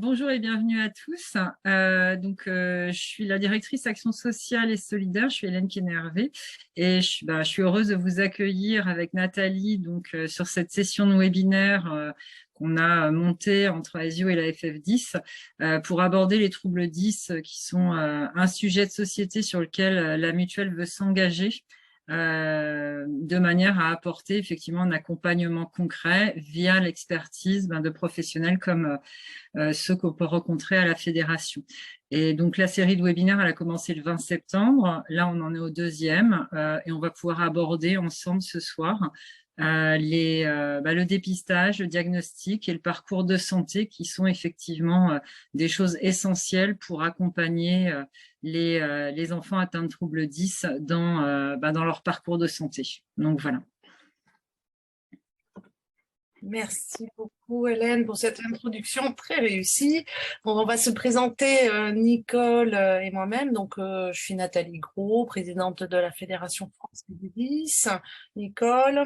Bonjour et bienvenue à tous. Je suis la directrice Action sociale et solidaire. Je suis Hélène Kenner-Hervé et je suis heureuse de vous accueillir avec Nathalie sur cette session de webinaire qu'on a montée entre ASIO et la FF10 pour aborder les troubles 10 qui sont un sujet de société sur lequel la mutuelle veut s'engager de manière à apporter effectivement un accompagnement concret via l'expertise de professionnels comme ceux qu'on peut rencontrer à la fédération. Et donc, la série de webinaires, elle a commencé le 20 septembre. Là, on en est au deuxième et on va pouvoir aborder ensemble ce soir le dépistage, le diagnostic et le parcours de santé qui sont effectivement des choses essentielles pour accompagner les enfants atteints de troubles 10 dans leur parcours de santé. Donc, voilà. Merci beaucoup Hélène pour cette introduction très réussie. On va se présenter Nicole et moi-même. Je suis Nathalie Gros, présidente de la Fédération française des 10. Nicole.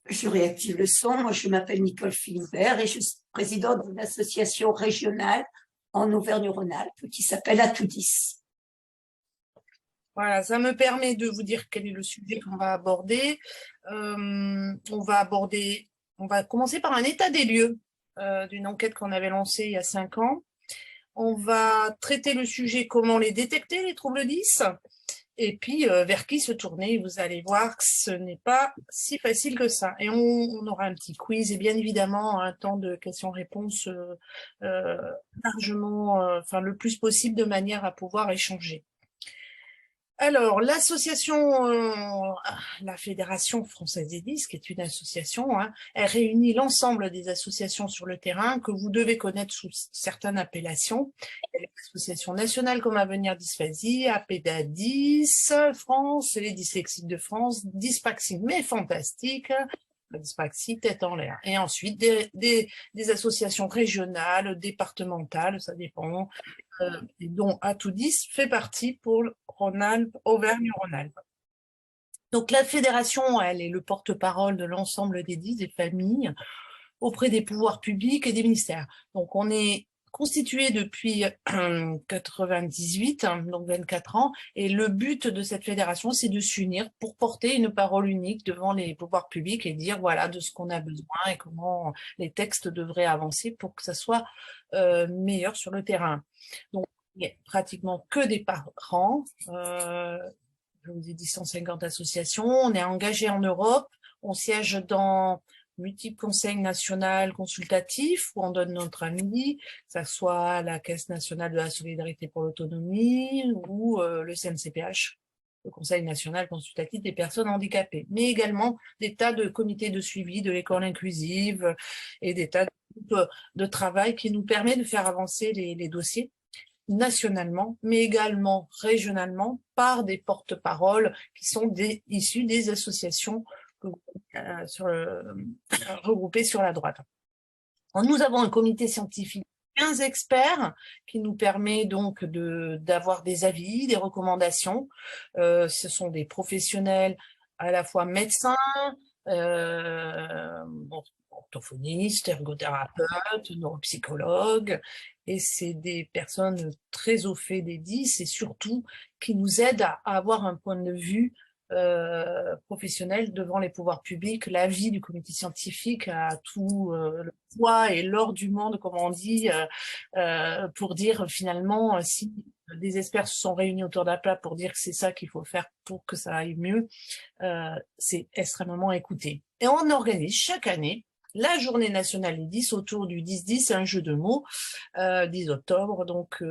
Je réactive le son. Moi, je m'appelle Nicole Philibert et je suis présidente d'une association régionale en Auvergne-Rhône-Alpes qui s'appelle Atoudis. Voilà, ça me permet de vous dire quel est le sujet qu'on va aborder. On va commencer par un état des lieux d'une enquête qu'on avait lancée il y a 5 ans. On va traiter le sujet comment les détecter, les troubles 10, et puis vers qui se tourner. Vous allez voir que ce n'est pas si facile que ça. Et on aura un petit quiz et bien évidemment un temps de questions-réponses largement, le plus possible de manière à pouvoir échanger. Alors, l'association, la Fédération française des 10, qui est une association, elle réunit l'ensemble des associations sur le terrain que vous devez connaître sous certaines appellations. Il y a l'Association nationale comme Avenir Dysphasie, APEDA 10 France, les dyslexiques de France, Dyspraxie mais fantastique, la dyspraxie tête en l'air. Et ensuite, des associations régionales, départementales, ça dépend, et dont Atoudis fait partie pour Rhône-Alpes, Auvergne-Rhône-Alpes. Donc la fédération, elle est le porte-parole de l'ensemble des 10 des familles auprès des pouvoirs publics et des ministères. Donc on est constitué depuis 98, donc 24 ans, et le but de cette fédération, c'est de s'unir pour porter une parole unique devant les pouvoirs publics et dire voilà de ce qu'on a besoin et comment les textes devraient avancer pour que ça soit meilleur sur le terrain. Donc il n'y a pratiquement que des parents, je vous ai dit 150 associations, on est engagé en Europe, on siège dans multiples conseils nationaux consultatifs où on donne notre avis, que ce soit la Caisse nationale de la solidarité pour l'autonomie ou le CNCPH, le Conseil national consultatif des personnes handicapées, mais également des tas de comités de suivi de l'école inclusive et des tas de groupes de travail qui nous permettent de faire avancer les dossiers nationalement, mais également régionalement par des porte-paroles qui sont issus des associations regroupées sur la droite. Alors, nous avons un comité scientifique, 15 experts, qui nous permet donc d'avoir des avis, des recommandations. Ce sont des professionnels à la fois médecins, orthophonistes, ergothérapeutes, neuropsychologues, et c'est des personnes très au fait des 10 et surtout qui nous aident à avoir un point de vue professionnel devant les pouvoirs publics. L'avis du comité scientifique a tout le poids et l'or du monde, comme on dit, pour dire finalement si des experts se sont réunis autour d'un plat pour dire que c'est ça qu'il faut faire pour que ça aille mieux, c'est extrêmement écouté. Et on organise chaque année la journée nationale des 10 autour du 10-10, un jeu de mots, 10 octobre. Donc,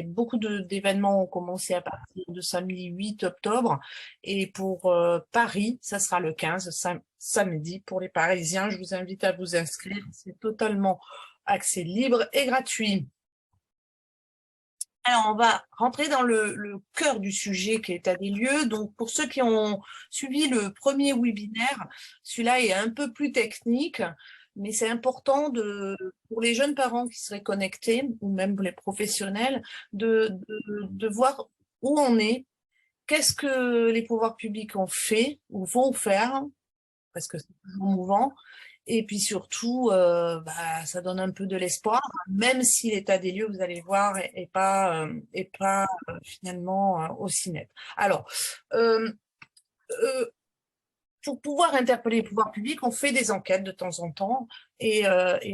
beaucoup d'événements ont commencé à partir de samedi 8 octobre. Et pour Paris, ça sera le 15, samedi. Pour les Parisiens, je vous invite à vous inscrire. C'est totalement accès libre et gratuit. Alors, on va rentrer dans le cœur du sujet qui est état des lieux. Donc, pour ceux qui ont suivi le premier webinaire, celui-là est un peu plus technique, mais c'est important pour les jeunes parents qui seraient connectés, ou même les professionnels, de voir où on est, qu'est-ce que les pouvoirs publics ont fait ou vont faire, parce que c'est toujours mouvant, Et puis surtout, ça donne un peu de l'espoir, même si l'état des lieux, vous allez voir, est pas finalement aussi net. Alors, euh, euh, pour pouvoir interpeller les pouvoirs publics, on fait des enquêtes de temps en temps et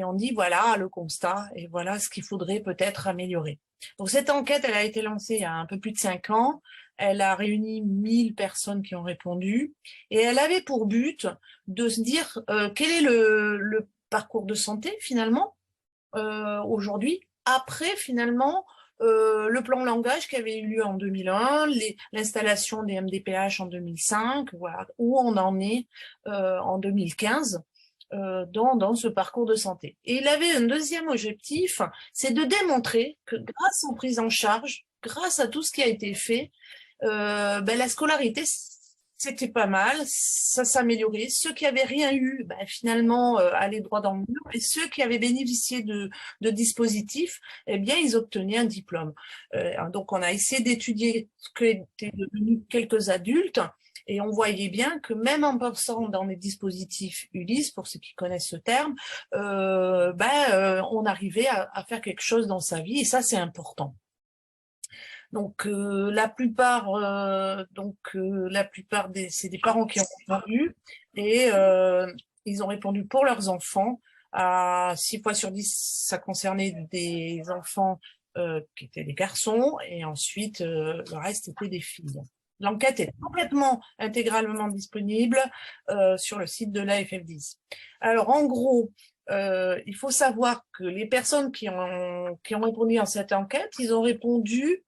on dit voilà le constat et voilà ce qu'il faudrait peut-être améliorer. Donc cette enquête, elle a été lancée il y a un peu plus de 5 ans. Elle a réuni 1000 personnes qui ont répondu et elle avait pour but de se dire quel est le parcours de santé finalement aujourd'hui, après finalement le plan langage qui avait eu lieu en 2001, l'installation des MDPH en 2005, voilà, où on en est en 2015 dans ce parcours de santé. Et il avait un deuxième objectif, c'est de démontrer que grâce aux prises en charge, grâce à tout ce qui a été fait, la scolarité, c'était pas mal, ça s'améliorait. Ceux qui avaient rien eu, finalement, allaient droit dans le mur. Et ceux qui avaient bénéficié de dispositifs, eh bien, ils obtenaient un diplôme. Donc, on a essayé d'étudier ce qu'étaient devenus quelques adultes. Et on voyait bien que même en passant dans les dispositifs Ulysse, pour ceux qui connaissent ce terme, on arrivait à faire quelque chose dans sa vie. Et ça, c'est important. Donc la plupart c'est des parents qui ont répondu et ils ont répondu pour leurs enfants. À 6 fois sur 10, ça concernait des enfants qui étaient des garçons et ensuite le reste était des filles. L'enquête est complètement intégralement disponible sur le site de l'AFF10. Alors en gros, il faut savoir que les personnes qui ont répondu à cette enquête, ils ont répondu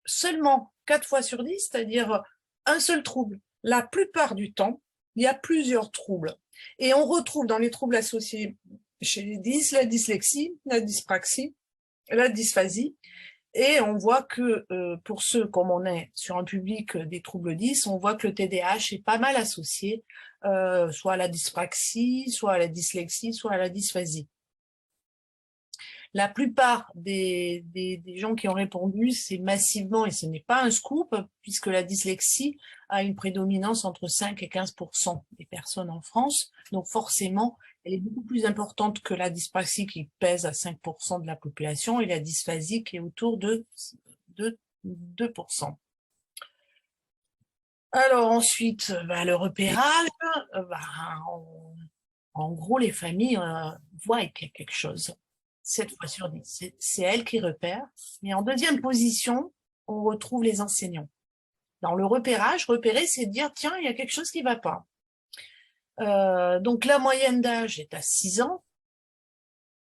seulement 4 fois sur 10, c'est-à-dire un seul trouble. La plupart du temps, il y a plusieurs troubles. Et on retrouve dans les troubles associés chez les 10 la dyslexie, la dyspraxie, la dysphasie. Et on voit que pour ceux, comme on est sur un public des troubles 10, on voit que le TDAH est pas mal associé soit à la dyspraxie, soit à la dyslexie, soit à la dysphasie. La plupart des gens qui ont répondu, c'est massivement, et ce n'est pas un scoop, puisque la dyslexie a une prédominance entre 5 et 15% des personnes en France. Donc forcément, elle est beaucoup plus importante que la dyspraxie qui pèse à 5% de la population et la dysphasie qui est autour de 2%. Alors ensuite, le repérage, en gros, les familles voient qu'il y a quelque chose. 7 fois sur 10. C'est elle qui repère. Mais en deuxième position, on retrouve les enseignants. Dans le repérage, repérer, c'est dire, tiens, il y a quelque chose qui ne va pas. Donc la moyenne d'âge est à 6 ans,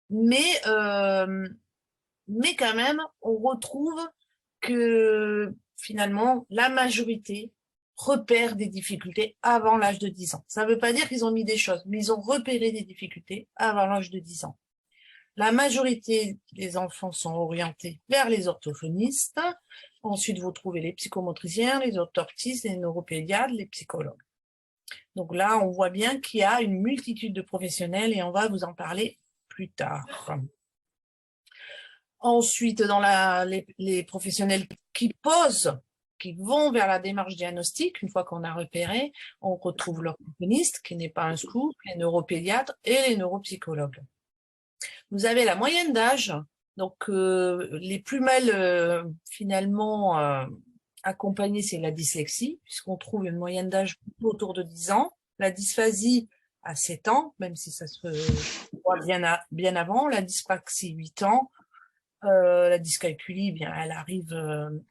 mais quand même, on retrouve que finalement, la majorité repère des difficultés avant l'âge de 10 ans. Ça ne veut pas dire qu'ils ont mis des choses, mais ils ont repéré des difficultés avant l'âge de 10 ans. La majorité des enfants sont orientés vers les orthophonistes. Ensuite, vous trouvez les psychomotriciens, les orthoptistes, les neuropédiatres, les psychologues. Donc là, on voit bien qu'il y a une multitude de professionnels et on va vous en parler plus tard. Ensuite, dans les professionnels qui posent, qui vont vers la démarche diagnostique, une fois qu'on a repéré, on retrouve l'orthophoniste, qui n'est pas un scoop, les neuropédiatres et les neuropsychologues. Vous avez la moyenne d'âge, donc les plus mal finalement accompagnés, c'est la dyslexie, puisqu'on trouve une moyenne d'âge autour de 10 ans, la dysphasie à 7 ans, même si ça se voit bien avant, la dyspraxie 8 ans, la dyscalculie, elle arrive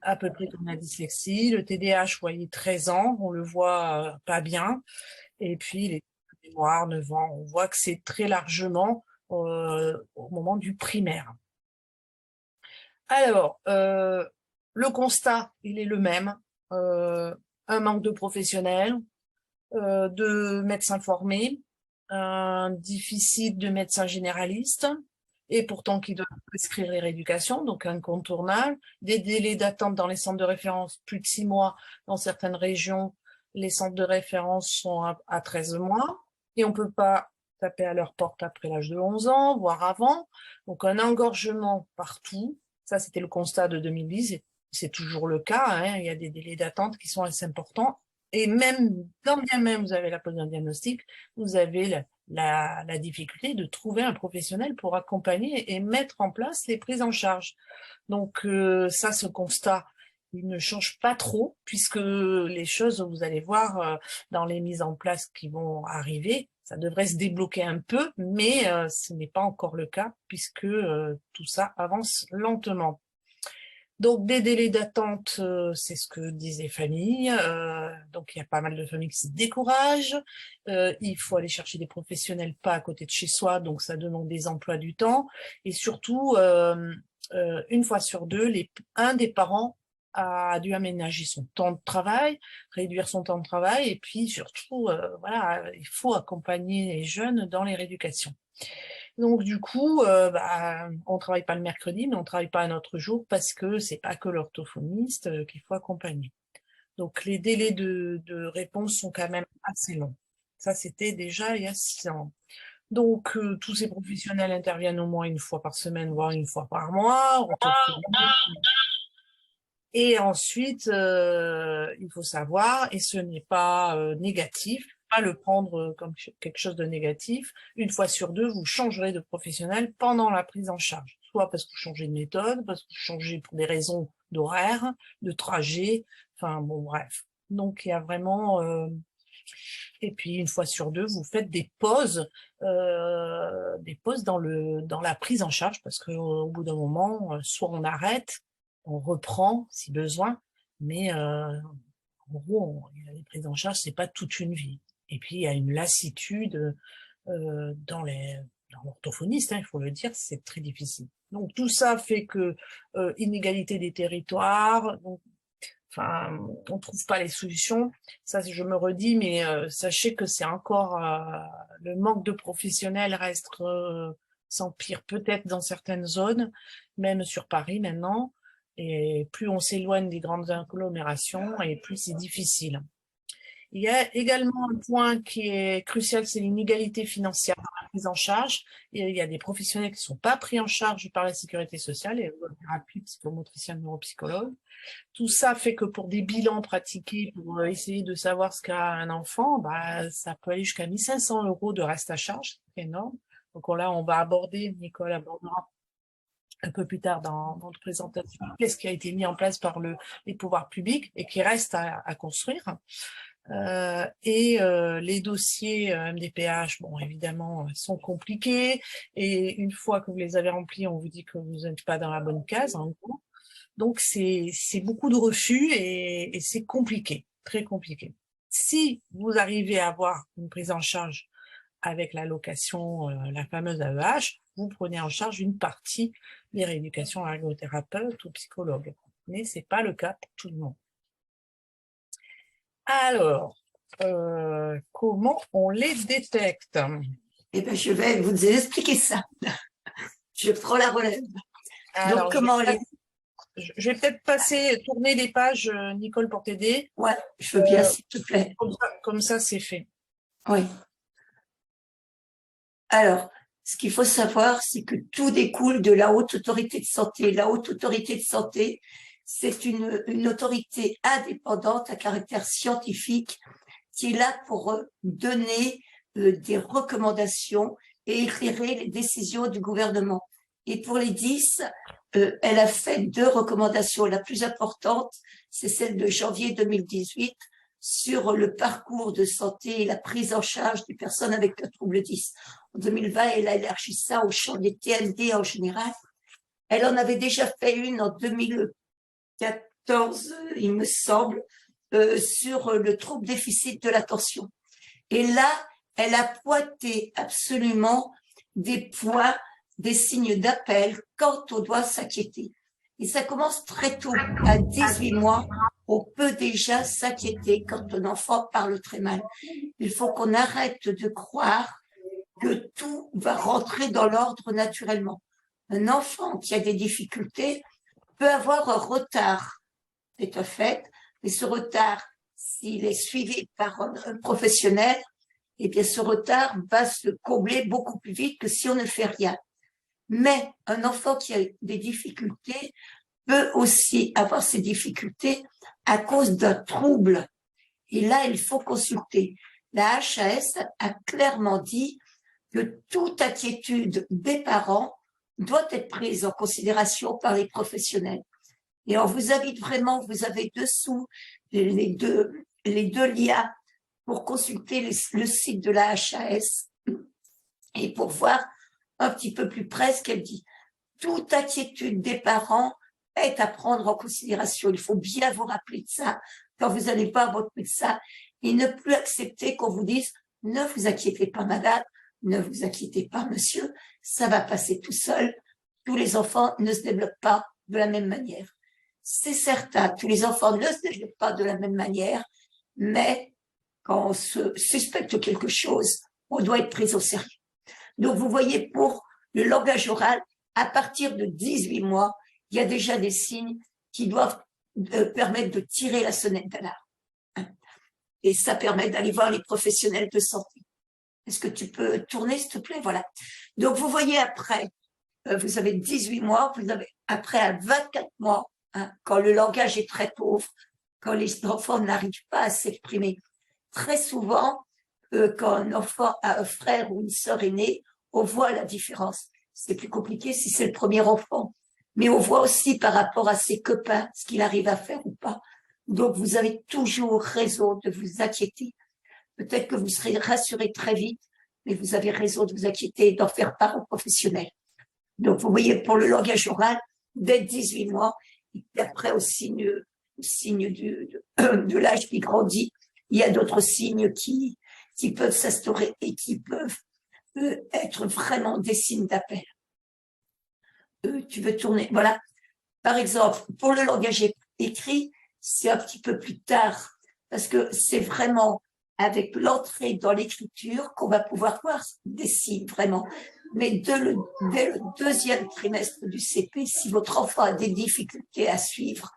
à peu près comme la dyslexie, le TDAH, vous voyez, 13 ans, on le voit pas bien, et puis les mémoires, 9 ans, on voit que c'est très largement au moment du primaire. Alors, le constat, il est le même. Un manque de professionnels, de médecins formés, un déficit de médecins généralistes, et pourtant qui doivent prescrire les rééducations, donc incontournable. Des délais d'attente dans les centres de référence, plus de 6 mois. Dans certaines régions, les centres de référence sont à 13 mois, et on ne peut pas taper à leur porte après l'âge de 11 ans, voire avant. Donc un engorgement partout. Ça, c'était le constat de 2010, et c'est toujours le cas. Il y a des délais d'attente qui sont assez importants Et même, quand bien même vous avez la pose d'un diagnostic, vous avez la difficulté de trouver un professionnel pour accompagner et mettre en place les prises en charge. Donc ça, ce constat, il ne change pas trop, puisque les choses, vous allez voir dans les mises en place qui vont arriver, ça devrait se débloquer un peu, mais ce n'est pas encore le cas, puisque tout ça avance lentement. Donc, des délais d'attente, c'est ce que disent les familles. Donc, il y a pas mal de familles qui se découragent. Il faut aller chercher des professionnels pas à côté de chez soi, donc ça demande des emplois du temps. Et surtout, une fois sur deux, un des parents a dû aménager son temps de travail, réduire son temps de travail, et puis surtout, voilà, il faut accompagner les jeunes dans les rééducations. Donc du coup, on travaille pas le mercredi, mais on travaille pas un autre jour parce que c'est pas que l'orthophoniste qu'il faut accompagner. Donc les délais de réponse sont quand même assez longs. Ça, c'était déjà il y a 6 ans. Donc tous ces professionnels interviennent au moins une fois par semaine, voire une fois par mois. Et ensuite, il faut savoir, et ce n'est pas négatif, pas le prendre comme quelque chose de négatif, une fois sur deux, vous changerez de professionnel pendant la prise en charge. Soit parce que vous changez de méthode, parce que vous changez pour des raisons d'horaire, de trajet, enfin bon, bref. Donc il y a vraiment... Et puis une fois sur deux, vous faites des pauses dans la prise en charge, parce qu'au bout d'un moment, soit on arrête, on reprend si besoin, mais en gros, les prises en charge, c'est pas toute une vie. Et puis il y a une lassitude dans l'orthophoniste, hein, il faut le dire, c'est très difficile. Donc tout ça fait que inégalité des territoires, donc, enfin, on trouve pas les solutions. Ça, je me redis, mais sachez que c'est encore le manque de professionnels reste s'empire peut-être dans certaines zones, même sur Paris maintenant. Et plus on s'éloigne des grandes agglomérations, et plus c'est difficile. Il y a également un point qui est crucial, c'est l'inégalité financière dans la prise en charge. Et il y a des professionnels qui ne sont pas pris en charge par la sécurité sociale, et thérapeutes, psychomotriciens, neuropsychologues. Tout ça fait que pour des bilans pratiqués, pour essayer de savoir ce qu'a un enfant, bah, ça peut aller jusqu'à 1 500 € de reste à charge, c'est énorme. Donc là, on va aborder, Nicole abordera un peu plus tard dans notre présentation, qu'est-ce qui a été mis en place par les pouvoirs publics et qui reste à construire. Les dossiers MDPH, bon, évidemment, sont compliqués. Et une fois que vous les avez remplis, on vous dit que vous n'êtes pas dans la bonne case, en gros. Donc, c'est beaucoup de refus et c'est compliqué, très compliqué. Si vous arrivez à avoir une prise en charge avec l'allocation, la fameuse AEH, vous prenez en charge une partie des rééducations à ergothérapeute ou psychologue. Mais c'est pas le cas pour tout le monde. Alors, comment on les détecte? Eh bien, je vais vous expliquer ça. Je prends la relève. Alors, donc, comment les... Je vais peut-être tourner les pages, Nicole, pour t'aider. Ouais, je veux bien, s'il te plaît. Comme ça, c'est fait. Oui. Alors, ce qu'il faut savoir, c'est que tout découle de la Haute Autorité de Santé. La Haute Autorité de Santé, c'est une autorité indépendante à caractère scientifique qui est là pour donner des recommandations et éclairer les décisions du gouvernement. Et pour les 10, elle a fait 2 recommandations. La plus importante, c'est celle de janvier 2018 sur le parcours de santé et la prise en charge des personnes avec le trouble 10. En 2020, elle a élargi ça au champ des TND en général. Elle en avait déjà fait une en 2014, il me semble, sur le trouble déficit de l'attention. Et là, elle a pointé absolument des points, des signes d'appel quand on doit s'inquiéter. Et ça commence très tôt, à 18 mois, on peut déjà s'inquiéter quand un enfant parle très mal. Il faut qu'on arrête de croire que tout va rentrer dans l'ordre naturellement. Un enfant qui a des difficultés peut avoir un retard, c'est un fait, mais ce retard, s'il est suivi par un professionnel, eh bien ce retard va se combler beaucoup plus vite que si on ne fait rien. Mais un enfant qui a des difficultés peut aussi avoir ces difficultés à cause d'un trouble. Et là, il faut consulter. La HAS a clairement dit que toute inquiétude des parents doit être prise en considération par les professionnels. Et on vous invite vraiment, vous avez dessous les deux liens pour consulter le site de la HAS et pour voir un petit peu plus près ce qu'elle dit. Toute inquiétude des parents est à prendre en considération. Il faut bien vous rappeler de ça quand vous allez voir votre médecin et ne plus accepter qu'on vous dise « Ne vous inquiétez pas, madame, ne vous inquiétez pas, monsieur, ça va passer tout seul. Tous les enfants ne se développent pas de la même manière. » C'est certain, tous les enfants ne se développent pas de la même manière, mais quand on se suspecte quelque chose, on doit être pris au sérieux. Donc, vous voyez, pour le langage oral, à partir de 18 mois, il y a déjà des signes qui doivent permettre de tirer la sonnette d'alarme. Et ça permet d'aller voir les professionnels de santé. Est-ce que tu peux tourner, s'il te plaît? Voilà. Donc, vous voyez après, vous avez 18 mois, vous avez après à 24 mois, quand le langage est très pauvre, quand les enfants n'arrivent pas à s'exprimer. Très souvent, quand un enfant a un frère ou une sœur aînée, on voit la différence. C'est plus compliqué si c'est le premier enfant. Mais on voit aussi par rapport à ses copains ce qu'il arrive à faire ou pas. Donc, vous avez toujours raison de vous inquiéter. Peut-être que vous serez rassuré très vite, mais vous avez raison de vous inquiéter et d'en faire part aux professionnels. Donc, vous voyez, pour le langage oral, dès 18 mois, et après au signe de l'âge qui grandit, il y a d'autres signes qui peuvent s'instaurer et qui peuvent être vraiment des signes d'appel. Tu veux tourner, voilà. Par exemple, pour le langage écrit, c'est un petit peu plus tard, parce que c'est vraiment avec l'entrée dans l'écriture qu'on va pouvoir voir des signes, vraiment. Mais dès le deuxième trimestre du CP, si votre enfant a des difficultés à suivre,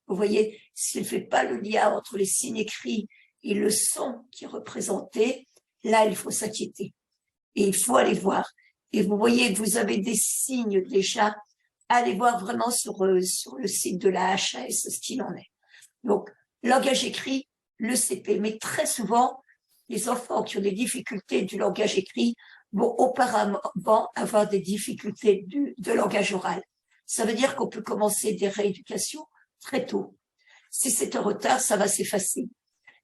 vous voyez, s'il ne fait pas le lien entre les signes écrits et le son qui est représenté, là, il faut s'inquiéter. Et il faut aller voir. Et vous voyez que vous avez des signes déjà. Allez voir vraiment sur le site de la HAS ce qu'il en est. Donc, langage écrit, le CP. Mais très souvent, les enfants qui ont des difficultés du langage écrit vont auparavant avoir des difficultés de langage oral. Ça veut dire qu'on peut commencer des rééducations très tôt. Si c'est un retard, ça va s'effacer.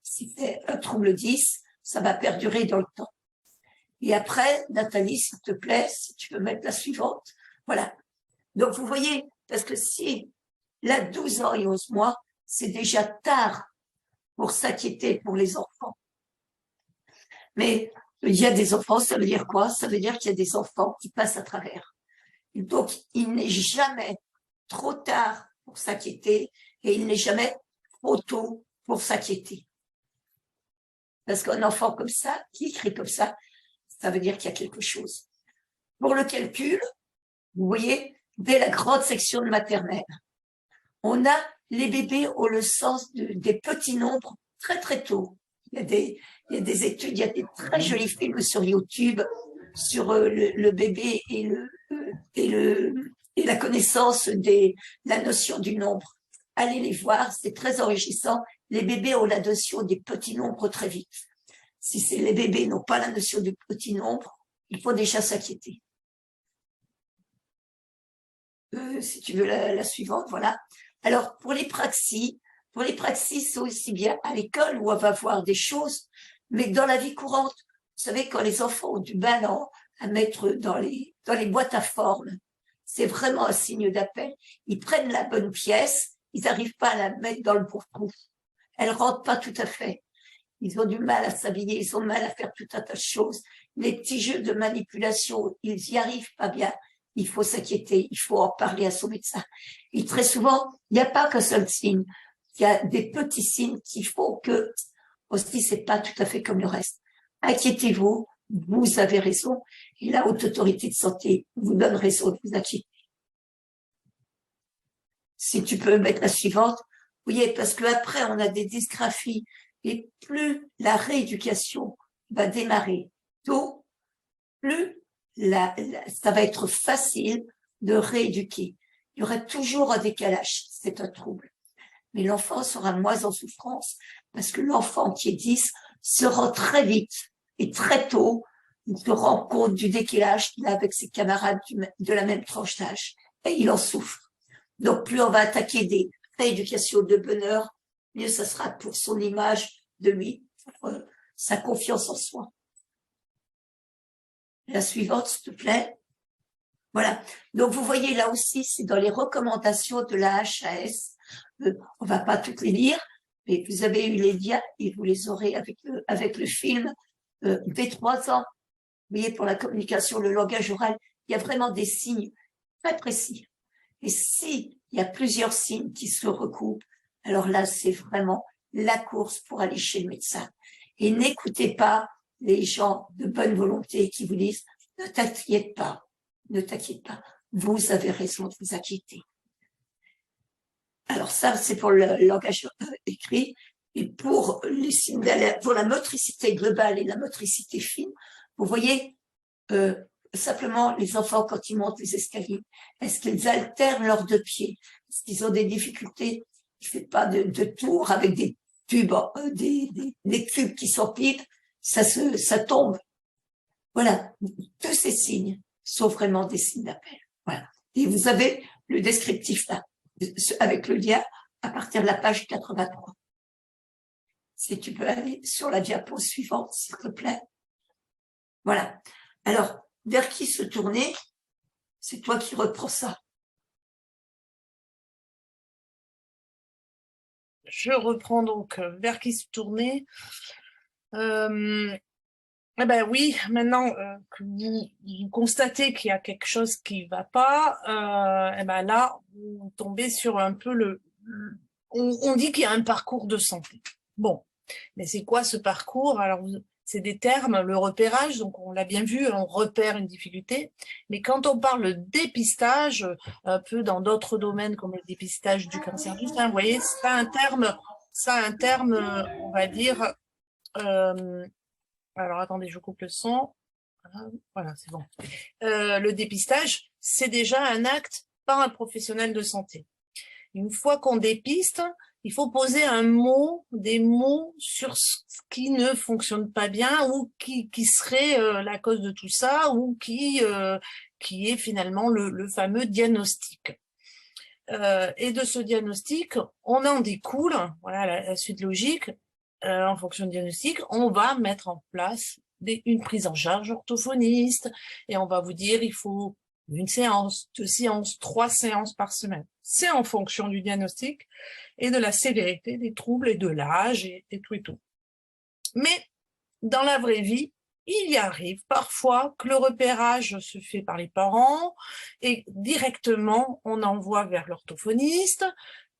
Si c'est un trouble 10, ça va perdurer dans le temps. Et après, Nathalie, s'il te plaît, si tu peux mettre la suivante. Voilà. Donc, vous voyez, parce que si là, 12 ans et 11 mois, c'est déjà tard pour s'inquiéter pour les enfants. Mais il y a des enfants, ça veut dire quoi? Ça veut dire qu'il y a des enfants qui passent à travers. Et donc, il n'est jamais trop tard pour s'inquiéter et il n'est jamais trop tôt pour s'inquiéter. Parce qu'un enfant comme ça, qui écrit comme ça veut dire qu'il y a quelque chose. Pour le calcul, vous voyez, dès la grande section de maternelle, on a les bébés ont le sens des petits nombres très très tôt. Il y a des études, il y a des très jolis films sur YouTube sur le bébé et la connaissance de la notion du nombre. Allez les voir, c'est très enrichissant. Les bébés ont la notion des petits nombres très vite. Si les bébés n'ont pas la notion du petit nombre, il faut déjà s'inquiéter. Si tu veux la suivante, voilà. Alors, pour les praxis, c'est aussi bien à l'école où on va voir des choses, mais dans la vie courante. Vous savez, quand les enfants ont du ballon à mettre dans les boîtes à forme, c'est vraiment un signe d'appel. Ils prennent la bonne pièce, ils n'arrivent pas à la mettre dans le bon trou. Elle rentre pas tout à fait. Ils ont du mal à s'habiller, ils ont du mal à faire tout un tas de choses. Les petits jeux de manipulation, ils y arrivent pas bien. Il faut s'inquiéter, il faut en parler à son médecin. Et très souvent, il n'y a pas qu'un seul signe. Il y a des petits signes qui font que, aussi, c'est pas tout à fait comme le reste. Inquiétez-vous, vous avez raison. Et la haute autorité de santé vous donne raison de vous inquiéter. Si tu peux mettre la suivante. Vous voyez, parce que après, on a des dysgraphies. Et plus la rééducation va démarrer tôt, plus ça va être facile de rééduquer. Il y aura toujours un décalage, c'est un trouble. Mais l'enfant sera moins en souffrance parce que l'enfant qui est 10 se rend très vite et très tôt, il se rend compte du décalage qu'il a avec ses camarades de la même tranche d'âge, et il en souffre. Donc, plus on va attaquer des rééducations de bonheur, mieux ça sera pour son image de lui, pour sa confiance en soi. La suivante, s'il te plaît. Voilà. Donc, vous voyez, là aussi, c'est dans les recommandations de la HAS. On va pas toutes les lire, mais vous avez eu les liens et vous les aurez avec le film dès 3 ans. Vous voyez, pour la communication, le langage oral, il y a vraiment des signes très précis. Et si il y a plusieurs signes qui se recoupent, alors là, c'est vraiment la course pour aller chez le médecin. Et n'écoutez pas les gens de bonne volonté qui vous disent « Ne t'inquiète pas, ne t'inquiète pas, vous avez raison de vous inquiéter. » Alors ça, c'est pour le langage écrit. Et pour les signes d'alerte, pour la motricité globale et la motricité fine, vous voyez, simplement les enfants quand ils montent les escaliers, est-ce qu'ils alternent leurs deux pieds? Est-ce qu'ils ont des difficultés? Ils ne font pas de tours avec des tubes, des cubes qui s'empilent, ça tombe. Voilà, tous ces signes sont vraiment des signes d'appel. Voilà. Et vous avez le descriptif là, avec le lien à partir de la page 83. Si tu peux aller sur la diapo suivante, s'il te plaît. Voilà. Alors, vers qui se tourner? C'est toi qui reprends ça. Je reprends donc vers qui se tourner. Eh ben oui, maintenant que vous constatez qu'il y a quelque chose qui va pas, eh ben là, vous tombez sur un peu on dit qu'il y a un parcours de santé. Bon, mais c'est quoi ce parcours? Alors, c'est des termes, le repérage, donc on l'a bien vu, on repère une difficulté. Mais quand on parle de dépistage, un peu dans d'autres domaines comme le dépistage du cancer du sein, vous voyez, ça a un terme, on va dire. Alors attendez, je coupe le son. Voilà, c'est bon. Le dépistage, c'est déjà un acte par un professionnel de santé. Une fois qu'on dépiste, il faut poser des mots sur ce qui ne fonctionne pas bien ou qui serait la cause de tout ça ou qui est finalement le fameux diagnostic. Et de ce diagnostic, on en découle, voilà la suite logique, en fonction du diagnostic, on va mettre en place une prise en charge orthophoniste et on va vous dire il faut 1 séance, 2 séances, 3 séances par semaine. C'est en fonction du diagnostic et de la sévérité des troubles et de l'âge et tout et tout. Mais dans la vraie vie, il y arrive parfois que le repérage se fait par les parents et directement on envoie vers l'orthophoniste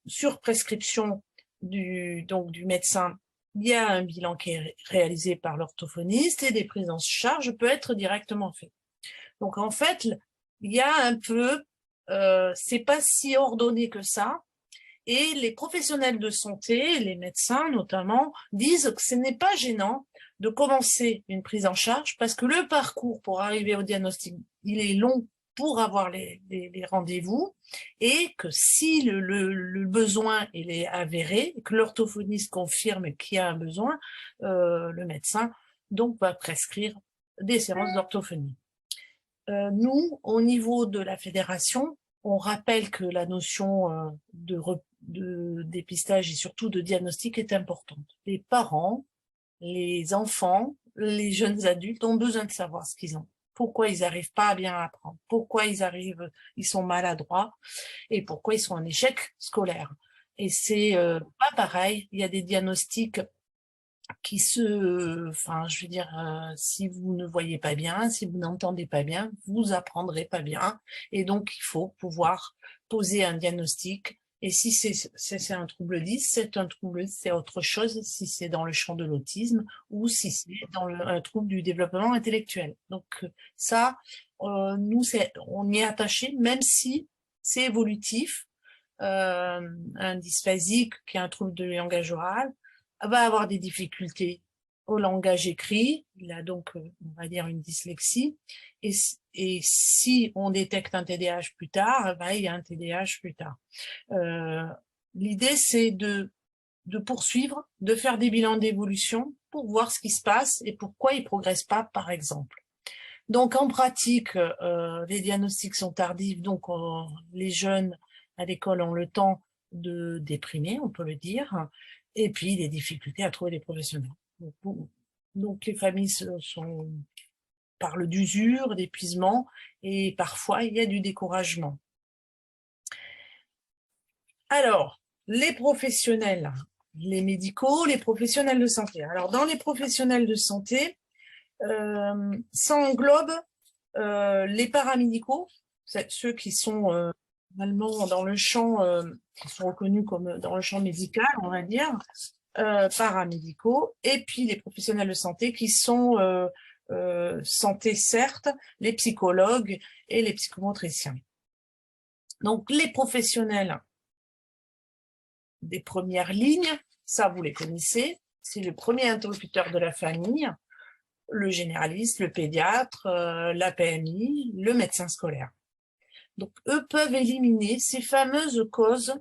sur prescription du médecin. Il y a un bilan qui est réalisé par l'orthophoniste et des prises en charge peuvent être directement faites. Donc en fait, il y a un peu, c'est pas si ordonné que ça. Et les professionnels de santé, les médecins notamment, disent que ce n'est pas gênant de commencer une prise en charge parce que le parcours pour arriver au diagnostic, il est long pour avoir les rendez-vous et que si le besoin il est avéré, que l'orthophoniste confirme qu'il y a un besoin, le médecin donc va prescrire des séances d'orthophonie. Nous, au niveau de la fédération, on rappelle que la notion de dépistage et surtout de diagnostic est importante. Les parents, les enfants, les jeunes adultes ont besoin de savoir ce qu'ils ont. Pourquoi ils n'arrivent pas à bien apprendre, pourquoi ils sont maladroits et pourquoi ils sont en échec scolaire. Et c'est pas pareil, il y a des diagnostics je veux dire, si vous ne voyez pas bien, si vous n'entendez pas bien, vous apprendrez pas bien. Et donc, il faut pouvoir poser un diagnostic. Et si c'est un trouble 10, c'est un trouble 10, c'est autre chose si c'est dans le champ de l'autisme ou si c'est dans un trouble du développement intellectuel. Donc, ça, nous, on y est attaché, même si c'est évolutif. Un dysphasique qui a un trouble de langage oral va avoir des difficultés au langage écrit, il a donc, on va dire, une dyslexie, et si on détecte un TDAH plus tard, il y a un TDAH plus tard. L'idée, c'est de poursuivre, de faire des bilans d'évolution pour voir ce qui se passe et pourquoi ils ne progressent pas, par exemple. Donc, en pratique, les diagnostics sont tardifs, donc les jeunes à l'école ont le temps de déprimer, on peut le dire, et puis des difficultés à trouver des professionnels. Donc les familles parlent d'usure, d'épuisement, et parfois il y a du découragement. Alors, les professionnels, les médicaux, les professionnels de santé. Alors, dans les professionnels de santé, ça englobe les paramédicaux, ceux qui sont normalement dans le champ, qui sont reconnus comme dans le champ médical, on va dire, paramédicaux, et puis les professionnels de santé qui sont santé certes, les psychologues et les psychomotriciens. Donc les professionnels des premières lignes, ça vous les connaissez, c'est le premier interlocuteur de la famille, le généraliste, le pédiatre, la PMI, le médecin scolaire. Donc, eux peuvent éliminer ces fameuses causes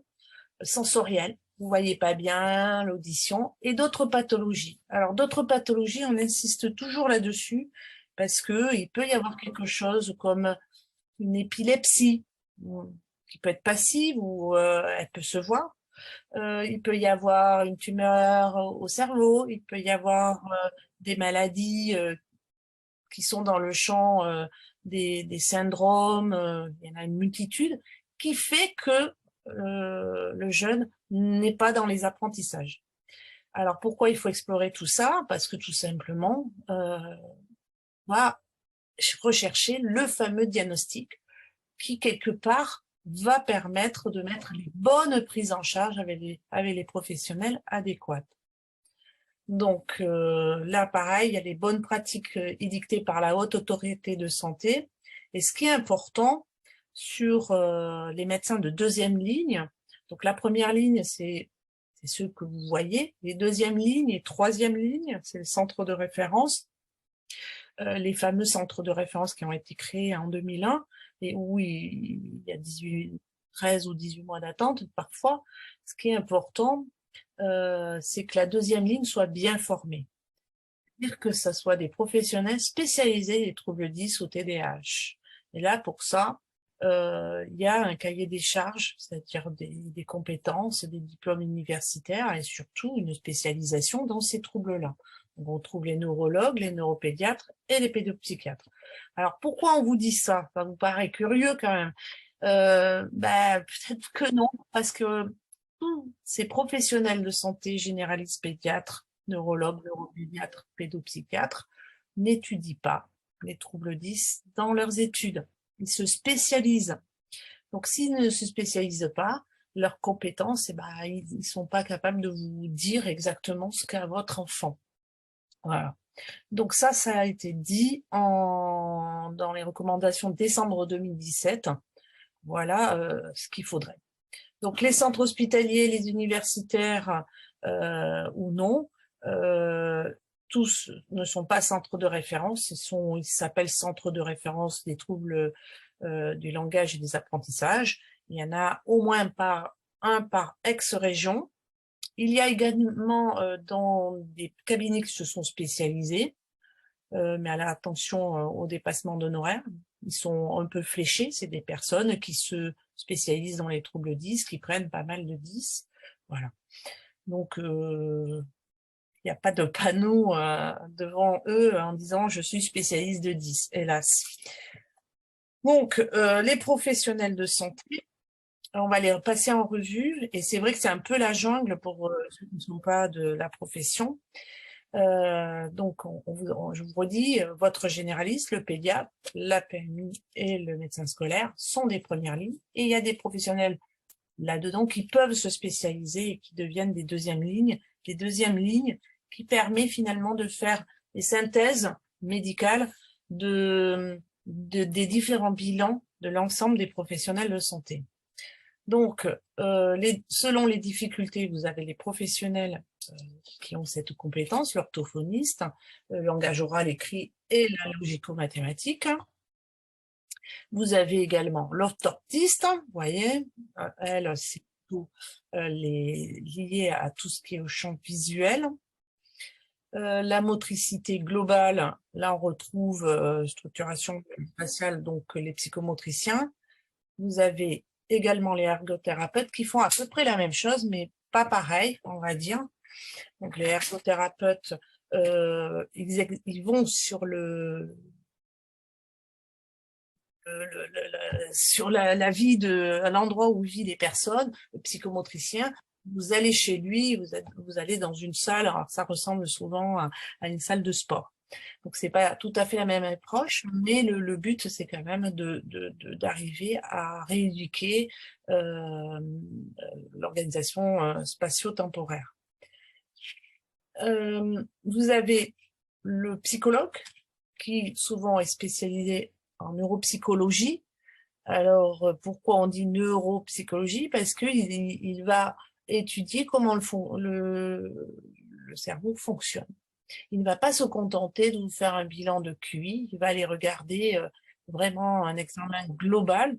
sensorielles. Vous voyez pas bien l'audition et d'autres pathologies. Alors, d'autres pathologies, on insiste toujours là-dessus parce que il peut y avoir quelque chose comme une épilepsie qui peut être passive ou elle peut se voir. Il peut y avoir une tumeur au cerveau. Il peut y avoir des maladies qui sont dans le champ des syndromes, il y en a une multitude, qui fait que le jeune n'est pas dans les apprentissages. Alors pourquoi il faut explorer tout ça? Parce que tout simplement, on va rechercher le fameux diagnostic qui, quelque part, va permettre de mettre les bonnes prises en charge avec les professionnels adéquats. Donc là, pareil, il y a les bonnes pratiques édictées par la Haute Autorité de Santé. Et ce qui est important sur les médecins de deuxième ligne, donc la première ligne, c'est ceux que vous voyez. Les deuxième lignes et troisième ligne, c'est le centre de référence. Les fameux centres de référence qui ont été créés en 2001 et où il y a 13 ou 18 mois d'attente parfois. Ce qui est important, c'est que la deuxième ligne soit bien formée. C'est-à-dire que ce soit des professionnels spécialisés les troubles 10 ou TDAH. Et là, pour ça, il y a un cahier des charges, c'est-à-dire des compétences, des diplômes universitaires et surtout une spécialisation dans ces troubles-là. Donc, on trouve les neurologues, les neuropédiatres et les pédopsychiatres. Alors, pourquoi on vous dit ça? Ça vous paraît curieux quand même. Peut-être que non, parce que ces professionnels de santé, généralistes, pédiatres, neurologues, neuropédiatres, pédopsychiatres, n'étudient pas les troubles 10 dans leurs études. Ils se spécialisent. Donc, s'ils ne se spécialisent pas, leurs compétences, ils ne sont pas capables de vous dire exactement ce qu'a votre enfant. Voilà. Donc ça a été dit dans les recommandations de décembre 2017. Voilà ce qu'il faudrait. Donc les centres hospitaliers, les universitaires ou non, tous ne sont pas centres de référence, ils s'appellent centres de référence des troubles du langage et des apprentissages. Il y en a au moins un par ex-région. Il y a également dans des cabinets qui se sont spécialisés, mais attention au dépassement d'honoraires. Ils sont un peu fléchés, c'est des personnes qui se spécialisent dans les troubles 10, qui prennent pas mal de 10. Voilà. Donc, il n'y a pas de panneau devant eux en disant « je suis spécialiste de 10 », hélas. Donc, les professionnels de santé, on va les passer en revue, et c'est vrai que c'est un peu la jungle pour ceux qui ne sont pas de la profession. Donc, je vous redis, votre généraliste, le pédiatre, la PMI et le médecin scolaire sont des premières lignes, et il y a des professionnels là-dedans qui peuvent se spécialiser et qui deviennent des deuxièmes lignes, qui permet finalement de faire des synthèses médicales des différents bilans de l'ensemble des professionnels de santé. Donc, selon les difficultés, vous avez les professionnels qui ont cette compétence, l'orthophoniste, le langage oral écrit et la logico-mathématique. Vous avez également l'orthoptiste, vous voyez, elle, c'est plutôt liées à tout ce qui est au champ visuel. La motricité globale, là on retrouve structuration faciale, donc les psychomotriciens. Vous avez également les ergothérapeutes qui font à peu près la même chose, mais pas pareil, on va dire. Donc les ergothérapeutes, ils vont sur sur la vie à l'endroit où vivent les personnes. Le psychomotricien, vous allez chez lui, vous allez dans une salle, alors ça ressemble souvent à une salle de sport. Donc c'est pas tout à fait la même approche, mais le but c'est quand même d'arriver à rééduquer l'organisation spatio-temporaire. Vous avez le psychologue qui souvent est spécialisé en neuropsychologie. Alors pourquoi on dit neuropsychologie? Parce que il va étudier comment le cerveau fonctionne. Il ne va pas se contenter de vous faire un bilan de QI, il va aller regarder vraiment un examen global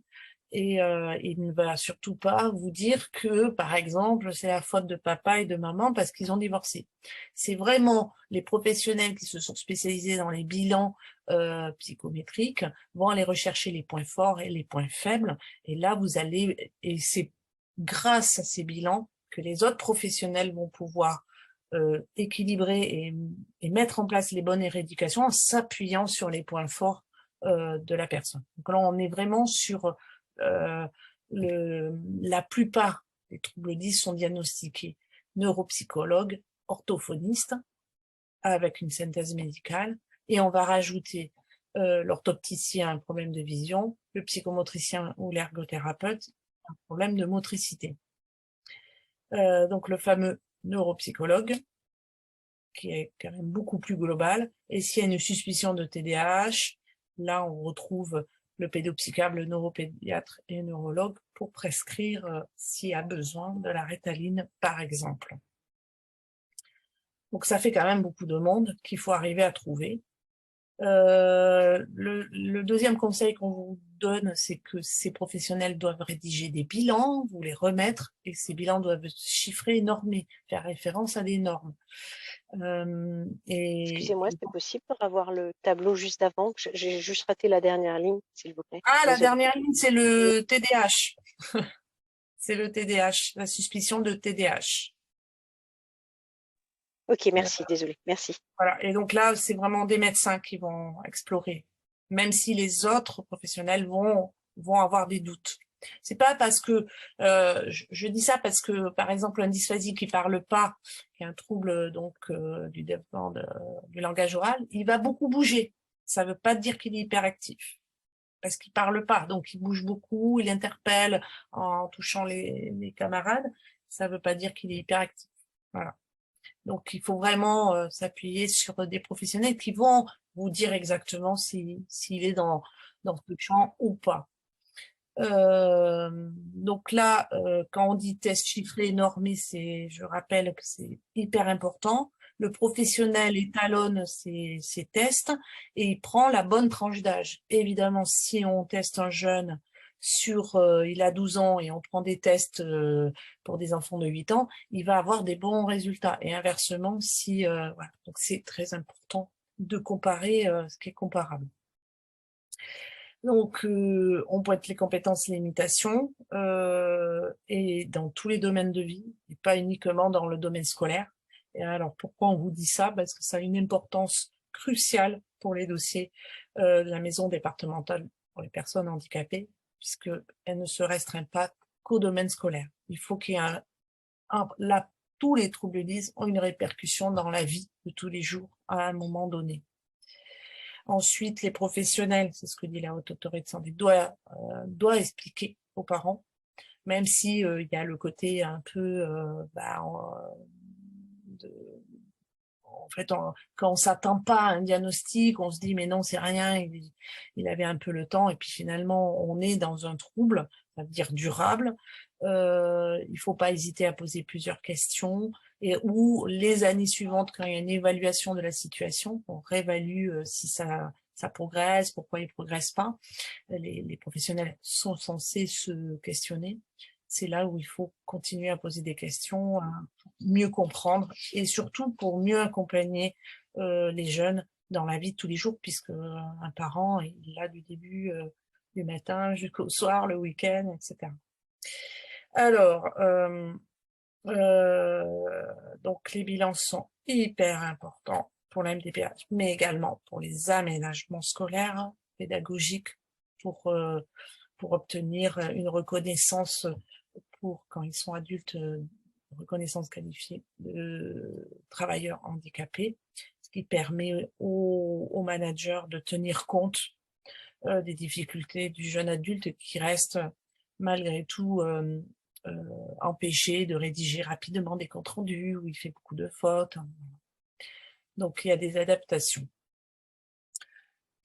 et il ne va surtout pas vous dire que, par exemple, c'est la faute de papa et de maman parce qu'ils ont divorcé. C'est vraiment les professionnels qui se sont spécialisés dans les bilans psychométriques vont aller rechercher les points forts et les points faibles et là vous allez, et c'est grâce à ces bilans que les autres professionnels vont pouvoir équilibrer et mettre en place les bonnes rééducations en s'appuyant sur les points forts de la personne. Donc là, on est vraiment sur la plupart des troubles 10 sont diagnostiqués neuropsychologue, orthophoniste, avec une synthèse médicale, et on va rajouter l'orthopticien, un problème de vision, le psychomotricien ou l'ergothérapeute, un problème de motricité. Donc le fameux neuropsychologue, qui est quand même beaucoup plus global. Et s'il y a une suspicion de TDAH, là on retrouve le pédopsychiatre, le neuropédiatre et le neurologue pour prescrire s'il y a besoin de la Ritaline par exemple. Donc ça fait quand même beaucoup de monde qu'il faut arriver à trouver. Le deuxième conseil qu'on vous donne, c'est que ces professionnels doivent rédiger des bilans, vous les remettre, et ces bilans doivent être chiffrés et normés, faire référence à des normes. Excusez-moi, c'est possible pour avoir le tableau juste avant? J'ai juste raté la dernière ligne, s'il vous plaît. Ah, la Désolée. dernière ligne, c'est le TDAH. C'est le TDAH, la suspicion de TDAH. Ok, merci, désolée, merci. Voilà, et donc là, c'est vraiment des médecins qui vont explorer, même si les autres professionnels vont avoir des doutes. C'est pas parce que je dis ça parce que par exemple un dysphasique qui parle pas, qui a un trouble donc du développement du langage oral, il va beaucoup bouger. Ça veut pas dire qu'il est hyperactif parce qu'il parle pas, donc il bouge beaucoup, il interpelle en touchant les camarades. Ça veut pas dire qu'il est hyperactif. Voilà. Donc il faut vraiment s'appuyer sur des professionnels qui vont vous dire exactement s'il est dans ce champ ou pas. Donc là, quand on dit test chiffré, normé, je rappelle que c'est hyper important. Le professionnel étalonne ces tests et il prend la bonne tranche d'âge. Évidemment, si on teste un jeune il a 12 ans et on prend des tests pour des enfants de 8 ans, il va avoir des bons résultats. Et inversement, voilà. Donc c'est très important de comparer ce qui est comparable. Donc, on pointe les compétences et limitations, et dans tous les domaines de vie, et pas uniquement dans le domaine scolaire. Et alors, pourquoi on vous dit ça? Parce que ça a une importance cruciale pour les dossiers de la maison départementale pour les personnes handicapées, puisqu'elle ne se restreint pas qu'au domaine scolaire. Il faut qu'il y ait là, tous les troubles 10 ont une répercussion dans la vie de tous les jours à un moment donné. Ensuite, les professionnels, c'est ce que dit la Haute Autorité de Santé, doit expliquer aux parents, même si il y a le côté un peu, en fait, quand on s'attend pas à un diagnostic, on se dit mais non c'est rien, il avait un peu le temps, et puis finalement on est dans un trouble, ça veut dire durable. Il faut pas hésiter à poser plusieurs questions, ou les années suivantes, quand il y a une évaluation de la situation, on réévalue si ça progresse, pourquoi il progresse pas. Les professionnels sont censés se questionner. c'est là où il faut continuer à poser des questions, pour mieux comprendre et surtout pour mieux accompagner les jeunes dans la vie de tous les jours, puisque un parent est là du début du matin jusqu'au soir, le week-end, etc. Alors, donc les bilans sont hyper importants pour la MDPH, mais également pour les aménagements scolaires, pédagogiques, pour obtenir une reconnaissance pour, quand ils sont adultes, reconnaissance qualifiée de travailleurs handicapés, ce qui permet aux managers de tenir compte des difficultés du jeune adulte qui reste malgré tout empêché de rédiger rapidement des comptes rendus où il fait beaucoup de fautes. Donc il y a des adaptations.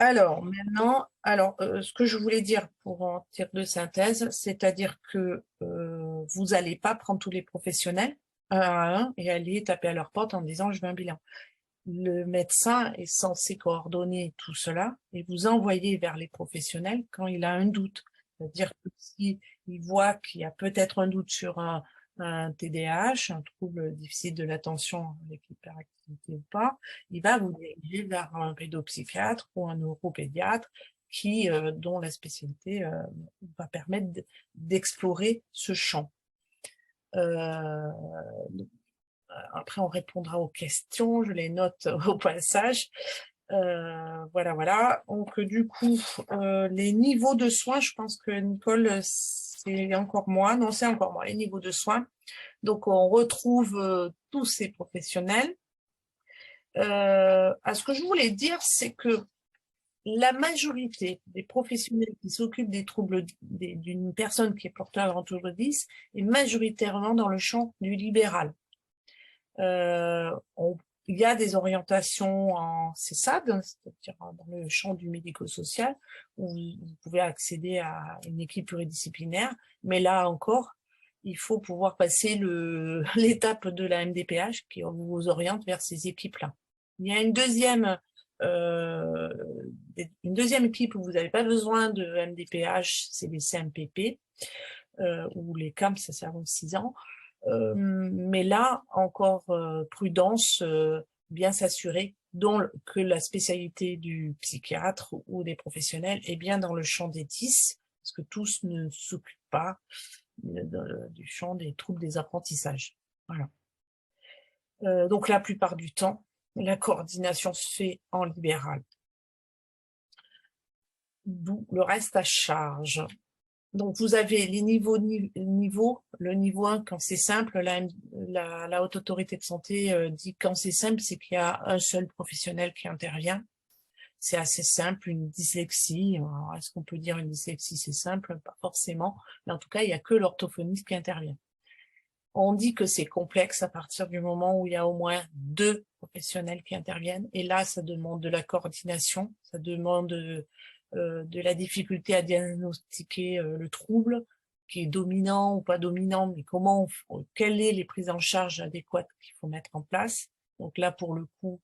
Alors maintenant, ce que je voulais dire pour en tirer de synthèse, c'est-à-dire que vous n'allez pas prendre tous les professionnels un à un et aller taper à leur porte en disant je veux un bilan. Le médecin est censé coordonner tout cela et vous envoyer vers les professionnels quand il a un doute. C'est-à-dire que s'il voit qu'il y a peut-être un doute sur un TDAH, un trouble difficile de l'attention avec hyperactivité ou pas, il va vous diriger vers un pédopsychiatre ou un neuropédiatre dont la spécialité va permettre d'explorer ce champ. Après, on répondra aux questions, je les note au passage. Voilà. Donc, du coup, les niveaux de soins, je pense que Nicole, c'est encore moi. Non, c'est encore moi, les niveaux de soins. Donc, on retrouve tous ces professionnels. Ce que je voulais dire, c'est que la majorité des professionnels qui s'occupent des troubles d'une personne qui est porteur d'un trouble 10 est majoritairement dans le champ du libéral. Il y a des orientations en CESAD, c'est-à-dire dans le champ du médico-social, où vous pouvez accéder à une équipe pluridisciplinaire, mais là encore, il faut pouvoir passer l'étape de la MDPH qui vous oriente vers ces équipes-là. Il y a une deuxième équipe où vous n'avez pas besoin de MDPH, c'est les CMPP, ou les CAM, ça sert aux 6 ans. Mais là, encore prudence, bien s'assurer que la spécialité du psychiatre ou des professionnels est bien dans le champ des 10, parce que tous ne s'occupent pas du champ des troubles des apprentissages. Voilà. Donc la plupart du temps, la coordination se fait en libéral. D'où le reste à charge. Donc, vous avez les niveaux, le niveau 1, quand c'est simple, la Haute Autorité de Santé dit quand c'est simple, c'est qu'il y a un seul professionnel qui intervient. C'est assez simple, une dyslexie. Est-ce qu'on peut dire une dyslexie, c'est simple? Pas forcément. Mais en tout cas, il n'y a que l'orthophoniste qui intervient. On dit que c'est complexe à partir du moment où il y a au moins 2 professionnels qui interviennent. Et là, ça demande de la coordination, ça demande de la difficulté à diagnostiquer le trouble, qui est dominant ou pas dominant, mais quelles sont les prises en charge adéquates qu'il faut mettre en place. Donc là, pour le coup,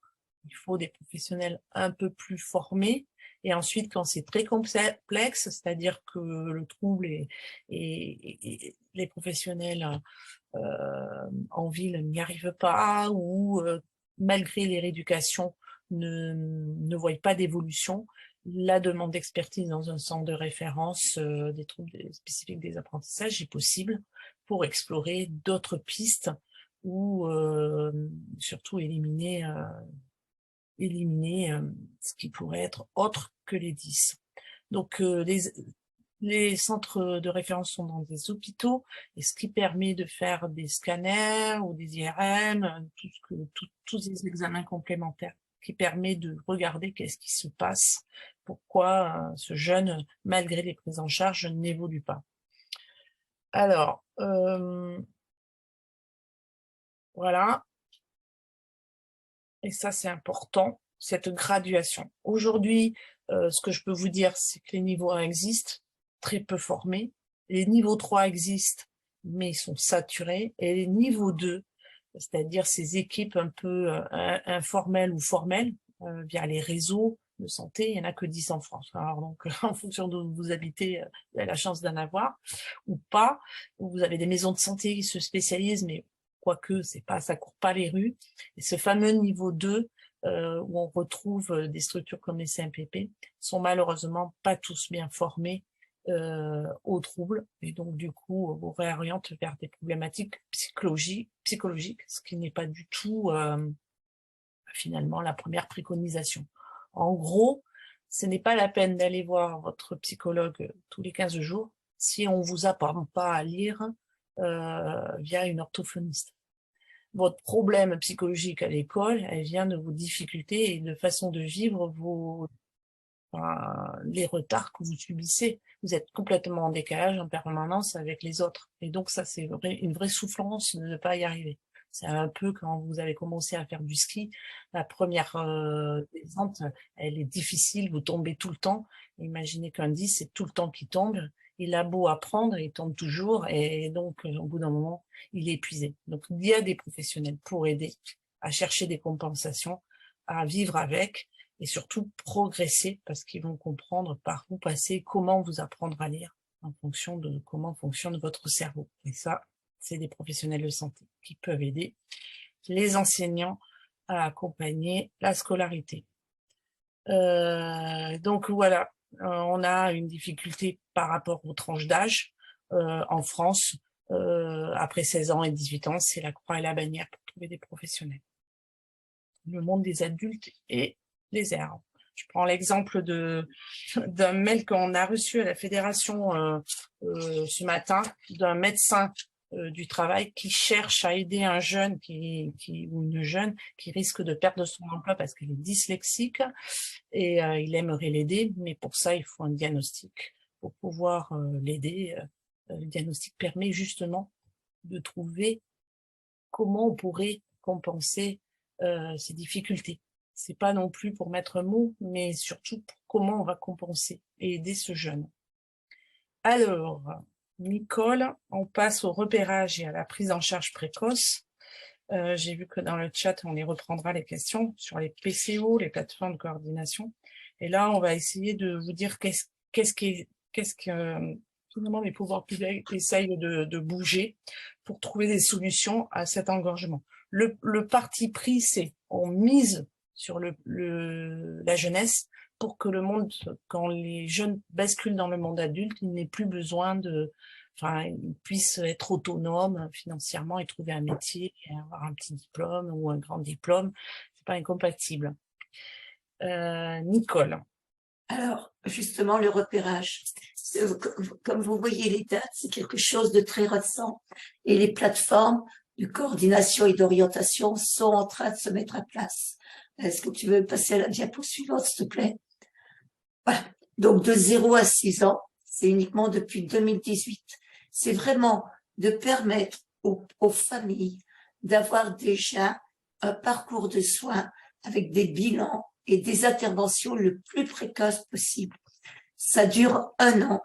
il faut des professionnels un peu plus formés. Et ensuite, quand c'est très complexe, c'est-à-dire que le trouble et les professionnels en ville n'y arrivent pas ou malgré les rééducations ne voient pas d'évolution, la demande d'expertise dans un centre de référence des troubles spécifiques des apprentissages est possible pour explorer d'autres pistes ou surtout éliminer ce qui pourrait être autre que les 10. Donc les centres de référence sont dans des hôpitaux, et ce qui permet de faire des scanners ou des IRM, tous ces examens complémentaires qui permet de regarder qu'est-ce qui se passe, pourquoi ce jeune, malgré les prises en charge, n'évolue pas. Alors, voilà. Et ça, c'est important, cette graduation. Aujourd'hui, ce que je peux vous dire, c'est que les niveaux 1 existent, très peu formés. Les niveaux 3 existent, mais ils sont saturés. Et les niveaux 2, c'est-à-dire ces équipes un peu informelles ou formelles, via les réseaux, de santé, il n'y en a que 10 en France. Alors donc, en fonction d'où vous habitez, vous avez la chance d'en avoir ou pas. Vous avez des maisons de santé qui se spécialisent, mais quoique ça court pas les rues. Et ce fameux niveau 2, où on retrouve des structures comme les CMPP, sont malheureusement pas tous bien formés aux troubles, et donc du coup vous réoriente vers des problématiques psychologiques, ce qui n'est pas du tout finalement la première préconisation. En gros, ce n'est pas la peine d'aller voir votre psychologue tous les 15 jours si on vous apprend pas à lire via une orthophoniste. Votre problème psychologique à l'école, elle vient de vos difficultés et de façon de vivre les retards que vous subissez. Vous êtes complètement en décalage en permanence avec les autres. Et donc ça, c'est une vraie souffrance de ne pas y arriver. C'est un peu quand vous avez commencé à faire du ski, la première descente, elle est difficile, vous tombez tout le temps. Imaginez qu'un 10, c'est tout le temps qu'il tombe. Il a beau apprendre, il tombe toujours, et donc au bout d'un moment, il est épuisé. Donc il y a des professionnels pour aider à chercher des compensations, à vivre avec, et surtout progresser, parce qu'ils vont comprendre par où passer, comment vous apprendre à lire, en fonction de comment fonctionne votre cerveau. Et ça, c'est des professionnels de santé qui peuvent aider les enseignants à accompagner la scolarité. Donc voilà, on a une difficulté par rapport aux tranches d'âge. En France, après 16 ans et 18 ans, c'est la croix et la bannière pour trouver des professionnels. Le monde des adultes est désert. Je prends l'exemple d'un mail qu'on a reçu à la fédération ce matin, d'un médecin du travail qui cherche à aider un jeune ou une jeune qui risque de perdre son emploi parce qu'elle est dyslexique, et il aimerait l'aider, mais pour ça il faut un diagnostic pour pouvoir l'aider. Le diagnostic permet justement de trouver comment on pourrait compenser ces difficultés. C'est pas non plus pour mettre un mot, mais surtout pour comment on va compenser et aider ce jeune. Alors, Nicole, on passe au repérage et à la prise en charge précoce. J'ai vu que dans le chat, on les reprendra les questions sur les PCO, les plateformes de coordination. Et là, on va essayer de vous dire qu'est-ce que finalement les pouvoirs publics essayent de bouger pour trouver des solutions à cet engorgement. Le parti pris, c'est on mise sur la jeunesse pour que quand les jeunes basculent dans le monde adulte, ils n'aient plus besoin ils puissent être autonomes financièrement et trouver un métier, et avoir un petit diplôme ou un grand diplôme. C'est pas incompatible. Nicole. Alors, justement, le repérage. Comme vous voyez les dates, c'est quelque chose de très récent. Et les plateformes de coordination et d'orientation sont en train de se mettre en place. Est-ce que tu veux passer à la diapo suivante, s'il te plaît? Voilà. Donc, de 0 à 6 ans, c'est uniquement depuis 2018. C'est vraiment de permettre aux familles d'avoir déjà un parcours de soins avec des bilans et des interventions le plus précoces possible. Ça dure 1 an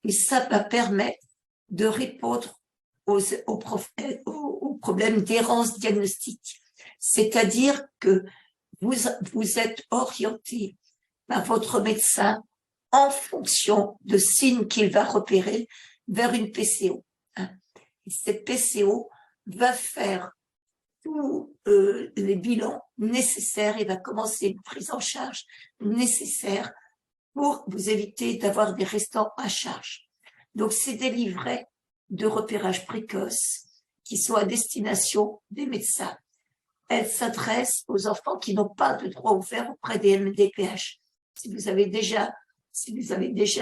et ça va permettre de répondre aux problèmes d'errance diagnostique. C'est-à-dire que vous êtes orienté par votre médecin en fonction de signes qu'il va repérer vers une PCO. Et cette PCO va faire tous les bilans nécessaires et va commencer une prise en charge nécessaire pour vous éviter d'avoir des restants à charge. Donc, c'est des livrets de repérage précoce qui sont à destination des médecins. Elles s'adressent aux enfants qui n'ont pas de droit ouvert auprès des MDPH. Si vous avez déjà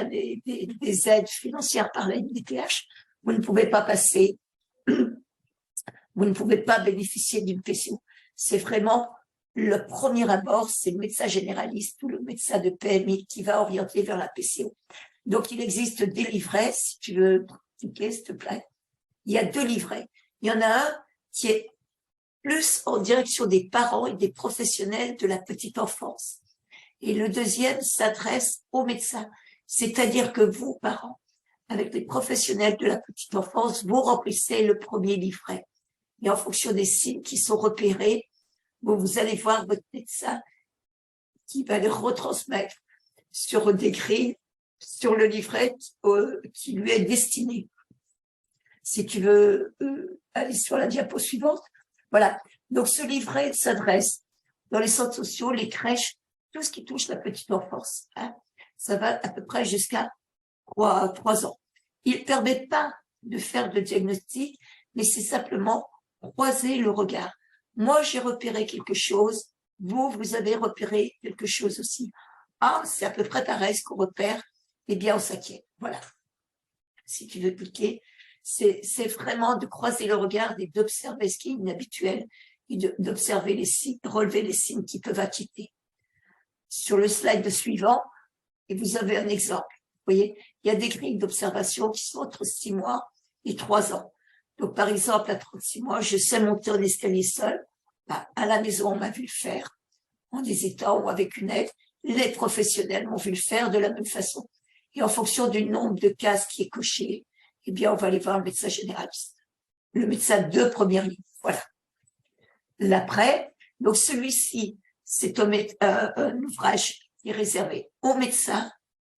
des aides financières par la MDPH, vous ne pouvez pas passer, vous ne pouvez pas bénéficier d'une PCO. C'est vraiment le premier abord, c'est le médecin généraliste ou le médecin de PMI qui va orienter vers la PCO. Donc, il existe des livrets, si tu veux cliquer, s'il te plaît. Il y a 2 livrets. Il y en a un qui est plus en direction des parents et des professionnels de la petite enfance. Et le deuxième s'adresse aux médecins. C'est-à-dire que vous, parents, avec les professionnels de la petite enfance, vous remplissez le premier livret. Et en fonction des signes qui sont repérés, vous allez voir votre médecin qui va les retransmettre sur des grilles, sur le livret qui lui est destiné. Si tu veux aller sur la diapo suivante. Voilà. Donc, ce livret s'adresse dans les centres sociaux, les crèches, tout ce qui touche la petite enfance. Hein. Ça va à peu près jusqu'à 3 ans. Il ne permet pas de faire de diagnostic, mais c'est simplement croiser le regard. Moi, j'ai repéré quelque chose. Vous avez repéré quelque chose aussi. Ah, c'est à peu près pareil ce qu'on repère. Eh bien, on s'inquiète. Voilà. Si tu veux cliquer, c'est vraiment de croiser le regard et d'observer ce qui est inhabituel et d'observer les signes, relever les signes qui peuvent inquiéter. Sur le slide suivant, et vous avez un exemple. Vous voyez, il y a des grilles d'observation qui sont entre 6 mois et 3 ans. Donc, par exemple, à 36 mois, je sais monter en escalier seul. Bah, à la maison, on m'a vu le faire, en hésitant ou avec une aide. Les professionnels m'ont vu le faire de la même façon. Et en fonction du nombre de cases qui est coché, eh bien, on va aller voir le médecin généraliste. Le médecin de première ligne. Voilà. L'après, donc celui-ci, c'est un ouvrage qui est réservé aux médecins,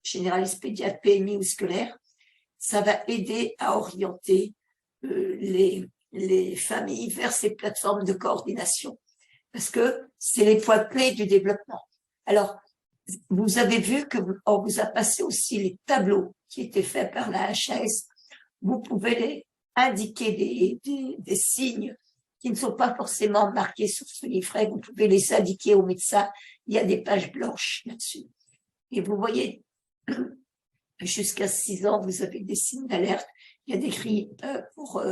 généralistes, pédiatres, PMI ou scolaires. Ça va aider à orienter les familles vers ces plateformes de coordination, parce que c'est les points clés du développement. Alors, vous avez vu qu'on vous a passé aussi les tableaux qui étaient faits par la HAS. Vous pouvez les indiquer des signes qui ne sont pas forcément marqués sur ce livret. Vous pouvez les indiquer au médecin. Il y a des pages blanches là-dessus. Et vous voyez, jusqu'à 6 ans, vous avez des signes d'alerte. Il y a des grilles pour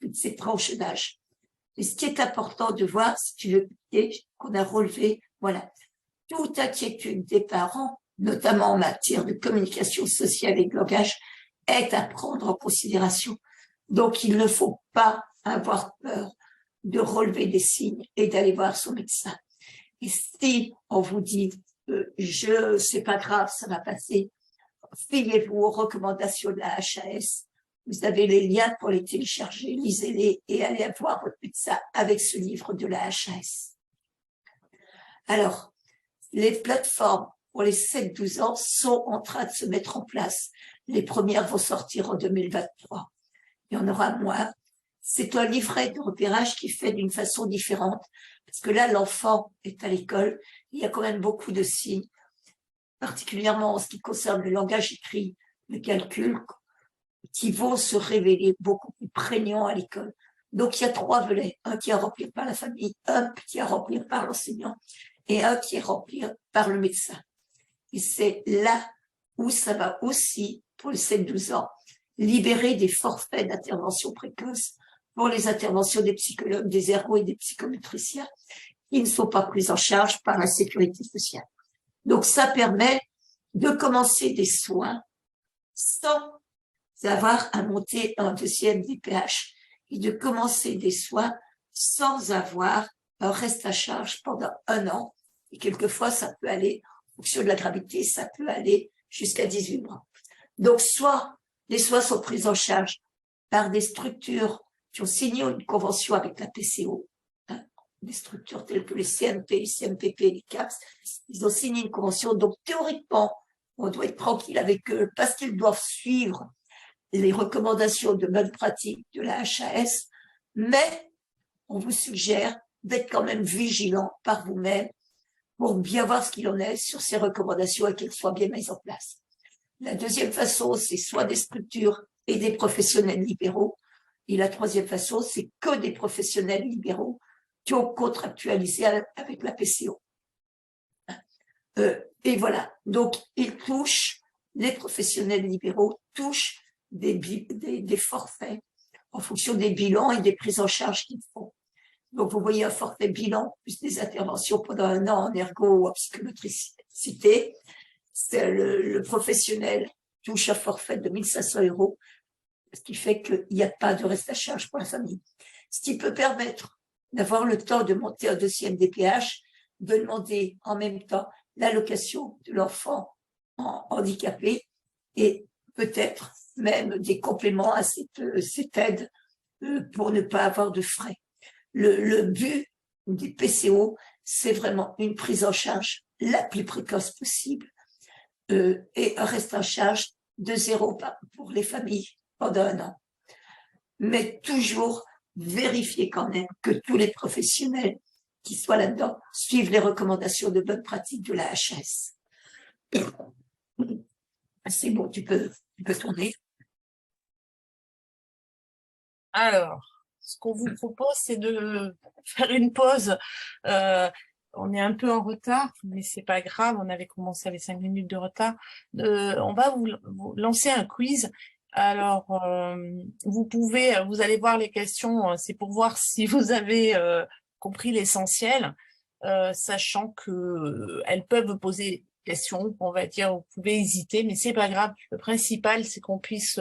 toutes ces tranches d'âge. Et ce qui est important de voir, si tu veux, qu'on a relevé, voilà, toute inquiétude des parents, notamment en matière de communication sociale et de langage, est à prendre en considération. Donc, il ne faut pas avoir peur de relever des signes et d'aller voir son médecin. Et si on vous dit, c'est pas grave, ça va passer, fiez-vous aux recommandations de la HAS. Vous avez les liens pour les télécharger, lisez-les et allez voir votre médecin avec ce livre de la HAS. Alors, les plateformes pour les 7-12 ans sont en train de se mettre en place. Les premières vont sortir en 2023. Il y en aura moins. C'est un livret de repérage qui est fait d'une façon différente. Parce que là, l'enfant est à l'école. Il y a quand même beaucoup de signes, particulièrement en ce qui concerne le langage écrit, le calcul, qui vont se révéler beaucoup plus prégnants à l'école. Donc, il y a 3 volets. Un qui est à remplir par la famille, un qui est à remplir par l'enseignant et un qui est rempli par le médecin. Et c'est là où ça va aussi, pour les 7-12 ans, libérer des forfaits d'intervention précoce pour les interventions des psychologues, des ergots et des psychométriciens qui ne sont pas pris en charge par la sécurité sociale. Donc, ça permet de commencer des soins sans avoir à monter un deuxième DPH et de commencer des soins sans avoir un reste à charge pendant 1 an. Et quelquefois, ça peut aller, en fonction de la gravité, ça peut aller jusqu'à 18 mois. Donc, soit les soins sont pris en charge par des structures qui ont signé une convention avec la PCO, hein, des structures telles que les CMP, les CMPP, les CAPS, ils ont signé une convention. Donc, théoriquement, on doit être tranquille avec eux parce qu'ils doivent suivre les recommandations de bonne pratique de la HAS, mais on vous suggère d'être quand même vigilant par vous-même pour bien voir ce qu'il en est sur ces recommandations et qu'elles soient bien mises en place. La deuxième façon, c'est soit des structures et des professionnels libéraux. Et la troisième façon, c'est que des professionnels libéraux qui ont contractualisé avec la PCO. Et voilà. Donc, ils touchent, les professionnels libéraux touchent des forfaits en fonction des bilans et des prises en charge qu'ils font. Donc, vous voyez un forfait bilan plus des interventions pendant 1 an en ergo ou en psychomotricité. Le professionnel touche un forfait de 1 500 €, ce qui fait qu'il n'y a pas de reste à charge pour la famille. Ce qui peut permettre d'avoir le temps de monter un deuxième DPH, de demander en même temps l'allocation de l'enfant handicapé et peut-être même des compléments à cette aide pour ne pas avoir de frais. Le but des PCO, c'est vraiment une prise en charge la plus précoce possible et un reste en charge de 0 pour les familles pendant 1 an. Mais toujours vérifier quand même que tous les professionnels qui soient là-dedans suivent les recommandations de bonne pratique de la HS. C'est bon, tu peux tourner. Alors, ce qu'on vous propose, c'est de faire une pause. On est un peu en retard, mais c'est pas grave, on avait commencé avec 5 minutes de retard. On va vous lancer un quiz. Alors, vous allez voir les questions, c'est pour voir si vous avez compris l'essentiel, sachant que elles peuvent poser des questions, on va dire, vous pouvez hésiter, mais c'est pas grave. Le principal, c'est qu'on puisse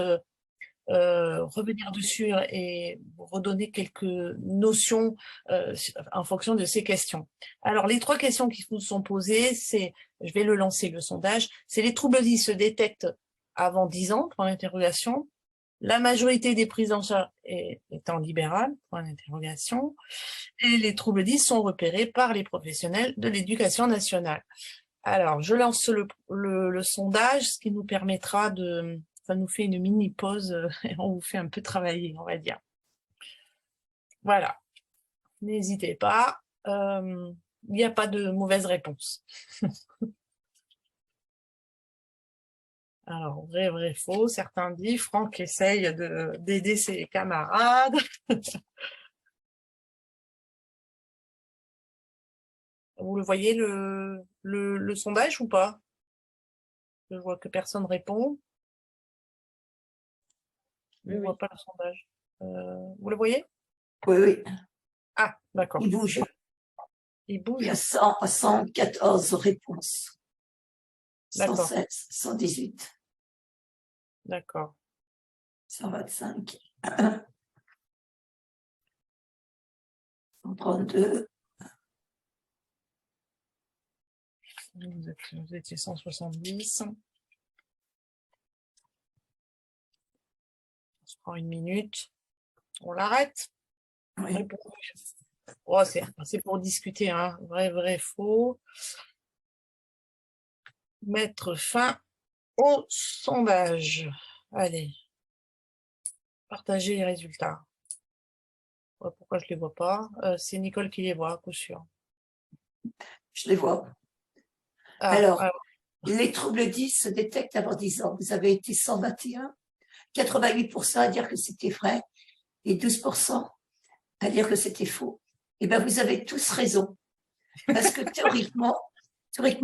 revenir dessus et vous redonner quelques notions en fonction de ces questions. Alors, les 3 questions qui vous sont posées, c'est, je vais le lancer, le sondage, c'est les troubles 10 se détectent avant 10 ans, point d'interrogation. La majorité des prises en charge étant libérales, point d'interrogation. Et les troubles 10 sont repérés par les professionnels de l'éducation nationale. Alors, je lance le sondage, ce qui nous permettra de... Ça nous fait une mini pause et on vous fait un peu travailler, on va dire. Voilà. N'hésitez pas. Il n'y a pas de mauvaise réponse. Alors, vrai, faux. Certains disent, Franck essaye d'aider ses camarades. Vous le voyez, le sondage ou pas? Je vois que personne répond. Je ne vois pas le sondage. Vous le voyez? Oui. Ah, d'accord. Il bouge. Il bouge. Il y a 114 réponses. D'accord. 116, 118. D'accord. 125. 132. Vous étiez 170. On se prend 1 minute. On l'arrête. Oui. Oh, c'est pour discuter, hein. Vrai, faux. Mettre fin au sondage. Allez. Partager les résultats. Pourquoi je ne les vois pas? C'est Nicole qui les voit, à coup sûr. Je les vois. Alors, les troubles 10 se détectent avant 10 ans. Vous avez été 121, 88% à dire que c'était vrai et 12% à dire que c'était faux. Eh bien, vous avez tous raison. Parce que théoriquement,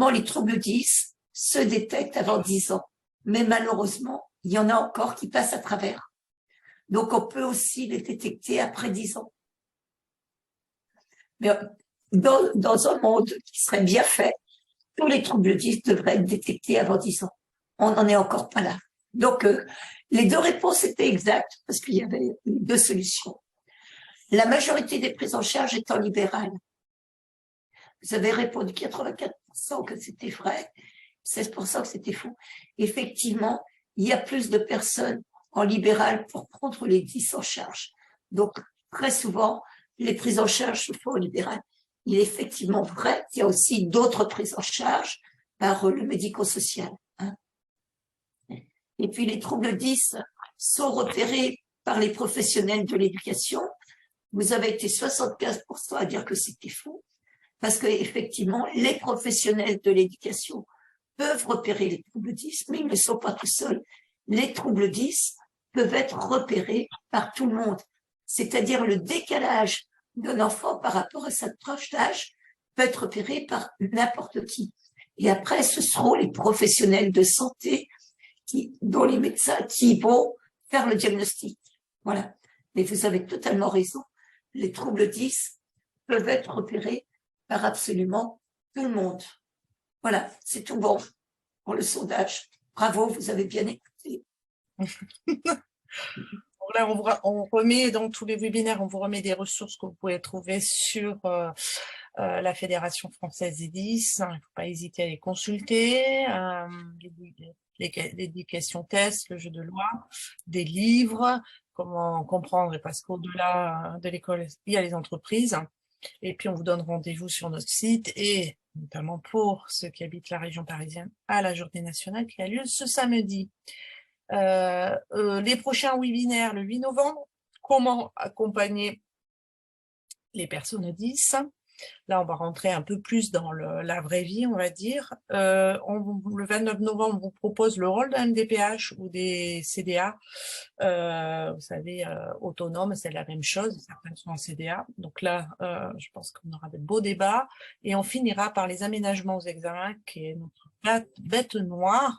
les troubles 10 se détectent avant 10 ans. Mais malheureusement, il y en a encore qui passent à travers. Donc, on peut aussi les détecter après 10 ans. Mais dans un monde qui serait bien fait, tous les troubles 10 devraient être détectés avant 10 ans. On n'en est encore pas là. Donc, les 2 réponses étaient exactes parce qu'il y avait 2 solutions. La majorité des prises en charge étant libérales. Vous avez répondu 84% que c'était vrai, 16% que c'était faux. Effectivement, il y a plus de personnes en libéral pour prendre les 10 en charge. Donc, très souvent, les prises en charge se font en libéral. Il est effectivement vrai qu'il y a aussi d'autres prises en charge par le médico-social. Hein. Et puis, les troubles 10 sont repérés par les professionnels de l'éducation. Vous avez été 75% à dire que c'était faux, parce que effectivement, les professionnels de l'éducation peuvent repérer les troubles 10, mais ils ne sont pas tout seuls. Les troubles 10 peuvent être repérés par tout le monde. C'est-à-dire le décalage d'un enfant par rapport à sa tranche d'âge peut être repéré par n'importe qui. Et après, ce seront les professionnels de santé dont les médecins qui vont faire le diagnostic. Voilà. Mais vous avez totalement raison. Les troubles 10 peuvent être repérés par absolument tout le monde. Voilà, c'est tout bon pour le sondage. Bravo, vous avez bien écouté. Là, on remet dans tous les webinaires, on vous remet des ressources que vous pouvez trouver sur la Fédération française des 10. Il ne faut pas hésiter à les consulter. L'éducation test, le jeu de loi, des livres, comment comprendre, parce qu'au-delà de l'école, il y a les entreprises. Et puis, on vous donne rendez-vous sur notre site et notamment pour ceux qui habitent la région parisienne à la journée nationale qui a lieu ce samedi. Les prochains webinaires, le 8 novembre, comment accompagner les personnes au 10. Là, on va rentrer un peu plus dans la vraie vie, on va dire. Le 29 novembre, on vous propose le rôle d'un MDPH ou des CDA. Vous savez, autonomes, c'est la même chose. Certains sont en CDA. Donc là, je pense qu'on aura de beaux débats. Et on finira par les aménagements aux examens, qui est notre bête noire.